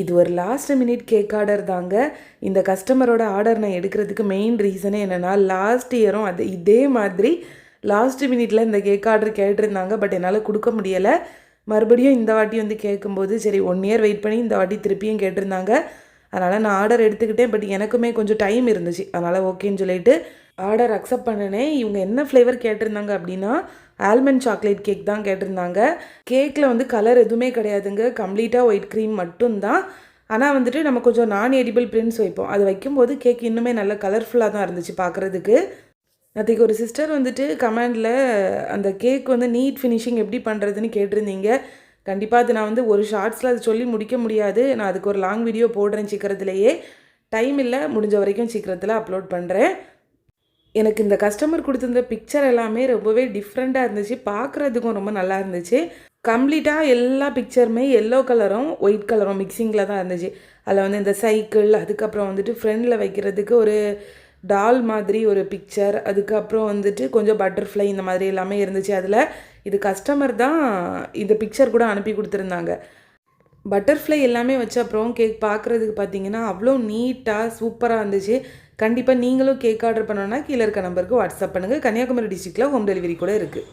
இது ஒரு last minute cake order தாங்க. இந்த கஸ்டமரோட ஆர்டர் நான் எடுக்கிறதுக்கு மெயின் ரீசனே என்னென்னா, லாஸ்ட் இயரும் இதே மாதிரி லாஸ்ட் மினிட்ல இந்த கேக் ஆர்டர் கேட்டிருந்தாங்க. பட் என்னால் கொடுக்க முடியலை. மறுபடியும் இந்த வாட்டி வந்து கேட்கும்போது சரி 1 இயர் வெயிட் பண்ணி இந்த வாட்டி திருப்பியும் கேட்டிருந்தாங்க. அதனால் நான் ஆர்டர் எடுத்துக்கிட்டேன். பட் எனக்குமே கொஞ்சம் டைம் இருந்துச்சு. அதனால் ஓகேன்னு சொல்லிட்டு ஆர்டர் அக்செப்ட் பண்ணினேன். இவங்க என்ன ஃப்ளேவர் கேட்டிருந்தாங்க அப்படின்னா, ஆல்மண்ட் சாக்லேட் கேக் தான் கேட்டிருந்தாங்க. கேக்கில் வந்து கலர் எதுவுமே கிடையாதுங்க. கம்ப்ளீட்டாக ஒயிட் க்ரீம் மட்டும்தான். ஆனால் வந்துட்டு நம்ம கொஞ்சம் நான் எடிபிள் பிரிண்ட்ஸ் வைப்போம். அது வைக்கும்போது கேக் இன்னுமே நல்ல கலர்ஃபுல்லாக தான் இருந்துச்சு பார்க்குறதுக்கு. நேற்றுக்கு ஒரு சிஸ்டர் வந்துட்டு கமெண்டில் அந்த கேக் வந்து நீட் ஃபினிஷிங் எப்படி பண்ணுறதுன்னு கேட்டிருந்தீங்க. கண்டிப்பாக அது நான் வந்து ஒரு ஷார்ட்ஸில் அது சொல்லி முடிக்க முடியாது. நான் அதுக்கு ஒரு லாங் வீடியோ போடுறேன் சீக்கிரத்துலேயே. டைம் இல்லை, முடிஞ்ச வரைக்கும் சீக்கிரத்தில் அப்லோட் பண்ணுறேன். எனக்கு இந்த கஸ்டமர் கொடுத்துருந்த பிக்சர் எல்லாமே ரொம்பவே டிஃப்ரெண்ட்டாக இருந்துச்சு. பார்க்குறதுக்கும் ரொம்ப நல்லா இருந்துச்சு. கம்ப்ளீட்டாக எல்லா பிக்சருமே எல்லோ கலரும் ஒயிட் கலரும் மிக்சிங்கில் தான் இருந்துச்சு. அதில் வந்து இந்த சைக்கிள், அதுக்கப்புறம் வந்துட்டு ஃப்ரெண்டில் வைக்கிறதுக்கு ஒரு டால் மாதிரி ஒரு பிக்சர், அதுக்கப்புறம் வந்துட்டு கொஞ்சம் பட்டர்ஃப்ளை இந்த மாதிரி எல்லாமே இருந்துச்சு. அதில் இது கஸ்டமர் தான் இந்த பிக்சர் கூட அனுப்பி கொடுத்துருந்தாங்க. பட்டர்ஃப்ளை எல்லாமே வச்ச அப்புறம் கேக் பார்க்குறதுக்கு பார்த்தீங்கன்னா அவ்வளோ நீட்டாக சூப்பராக இருந்துச்சு. கண்டிப்பாக நீங்களும் கேக் ஆர்டர் பண்ணோன்னா கீழே இருக்க நம்பருக்கு வாட்ஸ்அப் பண்ணுங்கள். கன்னியாகுமரி டிஸ்ட்ரிக்டில் ஹோம் டெலிவரி கூட இருக்குது.